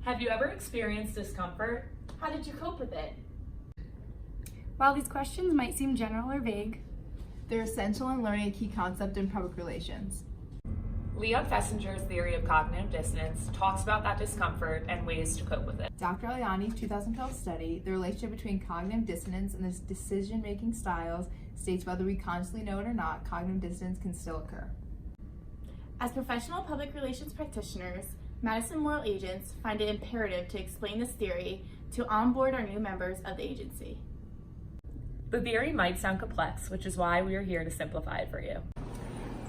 Have you ever experienced discomfort? How did you cope with it? While these questions might seem general or vague, they're essential in learning a key concept in public relations. Leon Festinger's theory of cognitive dissonance talks about that discomfort and ways to cope with it. Dr. Aliani's 2012 study, The Relationship Between Cognitive Dissonance and the Decision-Making Styles, states whether we consciously know it or not, cognitive dissonance can still occur. As professional public relations practitioners, Madison moral agents find it imperative to explain this theory to onboard our new members of the agency. The theory might sound complex, which is why we are here to simplify it for you.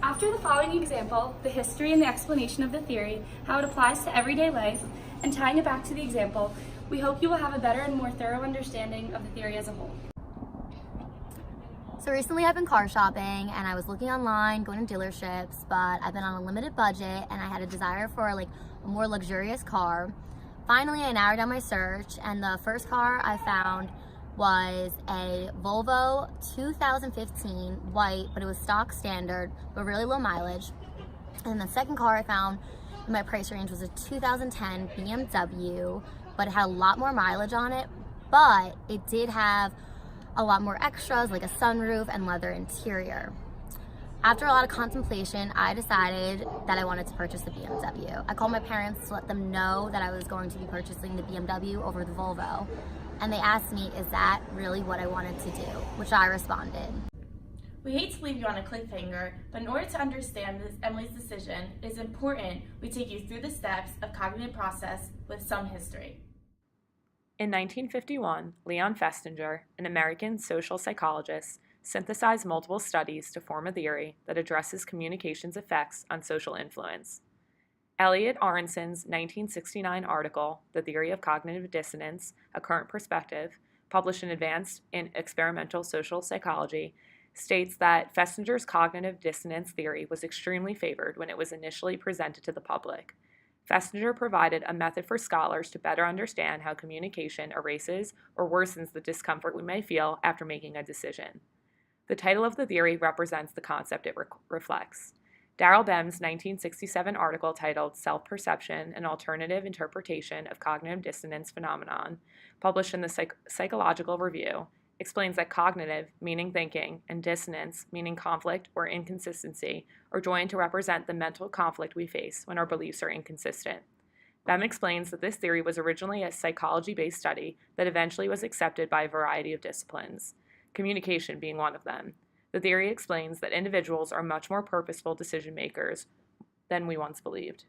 after the following example, the history and the explanation of the theory, how it applies to everyday life, and tying it back to the example, we hope you will have a better and more thorough understanding of the theory as a whole. So recently I've been car shopping and I was looking online, going to dealerships, but I've been on a limited budget and I had a desire for a more luxurious car. Finally, I narrowed down my search and the first car I found was a Volvo 2015 white, but it was stock standard, but really low mileage. And the second car I found in my price range was a 2010 BMW, but it had a lot more mileage on it, but it did have a lot more extras like a sunroof and leather interior. After a lot of contemplation, I decided that I wanted to purchase the BMW. I called my parents to let them know that I was going to be purchasing the BMW over the Volvo. And they asked me, is that really what I wanted to do? Which I responded. We hate to leave you on a cliffhanger, but in order to understand Emily's decision, it is important we take you through the steps of cognitive process with some history. In 1951, Leon Festinger, an American social psychologist, synthesized multiple studies to form a theory that addresses communication's effects on social influence. Elliot Aronson's 1969 article, The Theory of Cognitive Dissonance, A Current Perspective, published in Advanced in Experimental Social Psychology, states that Festinger's cognitive dissonance theory was extremely favored when it was initially presented to the public. Festinger provided a method for scholars to better understand how communication erases or worsens the discomfort we may feel after making a decision. The title of the theory represents the concept it reflects. Darrell Bem's 1967 article titled Self-Perception, an Alternative Interpretation of Cognitive Dissonance Phenomenon, published in the Psychological Review, explains that cognitive, meaning thinking, and dissonance, meaning conflict or inconsistency, are joined to represent the mental conflict we face when our beliefs are inconsistent. Bem explains that this theory was originally a psychology-based study that eventually was accepted by a variety of disciplines, communication being one of them. The theory explains that individuals are much more purposeful decision makers than we once believed.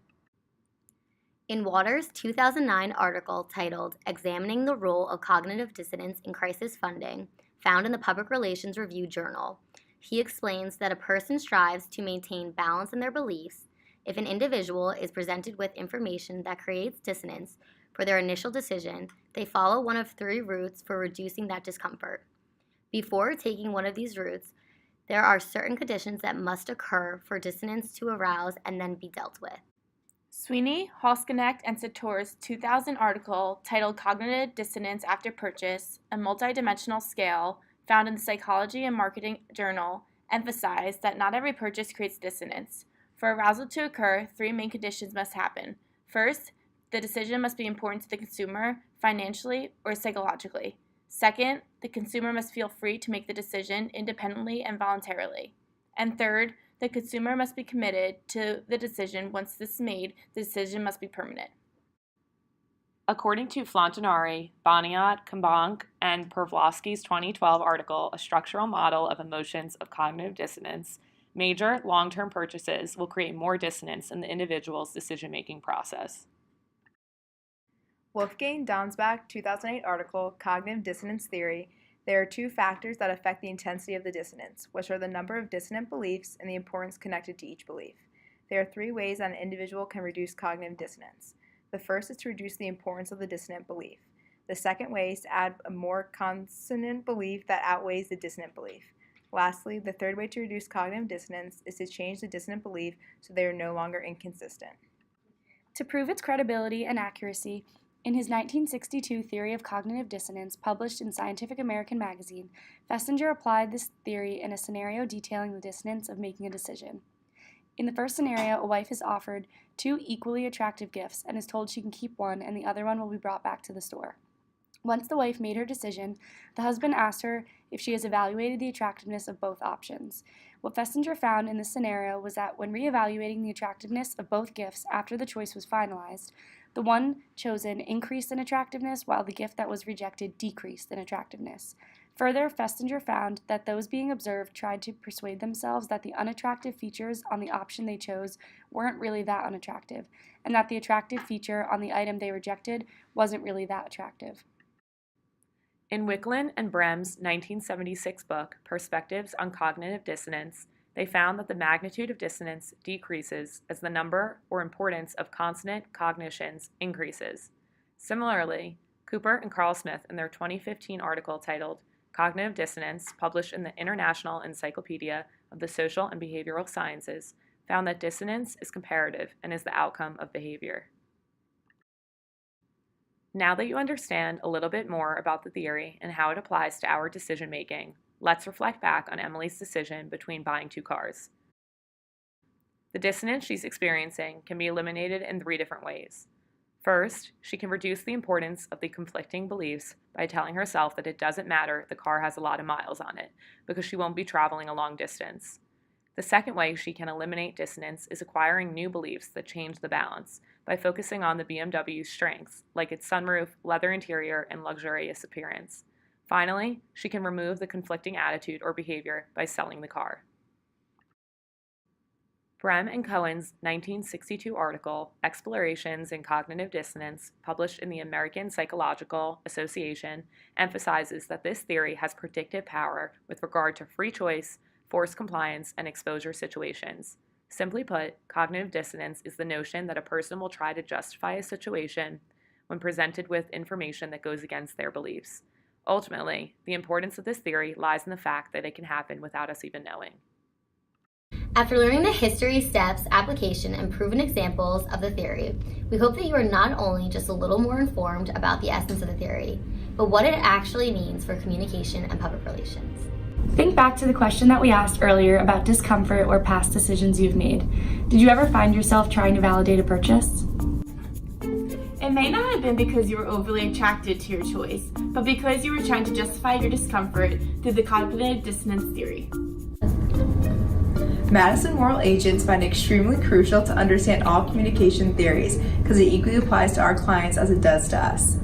In Waters' 2009 article titled Examining the Role of Cognitive Dissonance in Crisis Funding, found in the Public Relations Review Journal, he explains that a person strives to maintain balance in their beliefs if an individual is presented with information that creates dissonance for their initial decision. They follow one of three routes for reducing that discomfort. Before taking one of these routes, there are certain conditions that must occur for dissonance to arouse and then be dealt with. Sweeney, Halsknecht, and Sator's 2000 article titled Cognitive Dissonance After Purchase, a Multidimensional Scale, found in the Psychology and Marketing Journal, emphasized that not every purchase creates dissonance. For arousal to occur, three main conditions must happen. First, the decision must be important to the consumer, financially or psychologically. Second, the consumer must feel free to make the decision independently and voluntarily. And third, the consumer must be committed to the decision. Once this is made, the decision must be permanent. According to Flantanari, Boniat, Kambonk, and Pavlovsky's 2012 article, A Structural Model of Emotions of Cognitive Dissonance, major long-term purchases will create more dissonance in the individual's decision-making process. Wolfgang Donsbach's 2008 article, Cognitive Dissonance Theory, there are two factors that affect the intensity of the dissonance, which are the number of dissonant beliefs and the importance connected to each belief. There are three ways that an individual can reduce cognitive dissonance. The first is to reduce the importance of the dissonant belief. The second way is to add a more consonant belief that outweighs the dissonant belief. Lastly, the third way to reduce cognitive dissonance is to change the dissonant belief so they are no longer inconsistent. To prove its credibility and accuracy, in his 1962 Theory of Cognitive Dissonance, published in Scientific American magazine, Festinger applied this theory in a scenario detailing the dissonance of making a decision. In the first scenario, a wife is offered two equally attractive gifts and is told she can keep one and the other one will be brought back to the store. Once the wife made her decision, the husband asked her if she has evaluated the attractiveness of both options. What Festinger found in this scenario was that when reevaluating the attractiveness of both gifts after the choice was finalized, the one chosen increased in attractiveness while the gift that was rejected decreased in attractiveness. Further, Festinger found that those being observed tried to persuade themselves that the unattractive features on the option they chose weren't really that unattractive, and that the attractive feature on the item they rejected wasn't really that attractive. In Wicklin and Brem's 1976 book, Perspectives on Cognitive Dissonance, they found that the magnitude of dissonance decreases as the number or importance of consonant cognitions increases. Similarly, Cooper and Carl Smith, in their 2015 article titled Cognitive Dissonance, published in the International Encyclopedia of the Social and Behavioral Sciences, found that dissonance is comparative and is the outcome of behavior. Now that you understand a little bit more about the theory and how it applies to our decision making, let's reflect back on Emily's decision between buying two cars. The dissonance she's experiencing can be eliminated in 3 different ways. First, she can reduce the importance of the conflicting beliefs by telling herself that it doesn't matter if the car has a lot of miles on it, because she won't be traveling a long distance. The second way she can eliminate dissonance is acquiring new beliefs that change the balance by focusing on the BMW's strengths, like its sunroof, leather interior, and luxurious appearance. Finally, she can remove the conflicting attitude or behavior by selling the car. Brem and Cohen's 1962 article, Explorations in Cognitive Dissonance, published in the American Psychological Association, emphasizes that this theory has predictive power with regard to free choice, forced compliance, and exposure situations. Simply put, cognitive dissonance is the notion that a person will try to justify a situation when presented with information that goes against their beliefs. Ultimately, the importance of this theory lies in the fact that it can happen without us even knowing. After learning the history, steps, application, and proven examples of the theory, we hope that you are not only just a little more informed about the essence of the theory, but what it actually means for communication and public relations. Think back to the question that we asked earlier about discomfort or past decisions you've made. Did you ever find yourself trying to validate a purchase? It may not have been because you were overly attracted to your choice, but because you were trying to justify your discomfort through the cognitive dissonance theory. Madison moral agents find it extremely crucial to understand all communication theories because it equally applies to our clients as it does to us.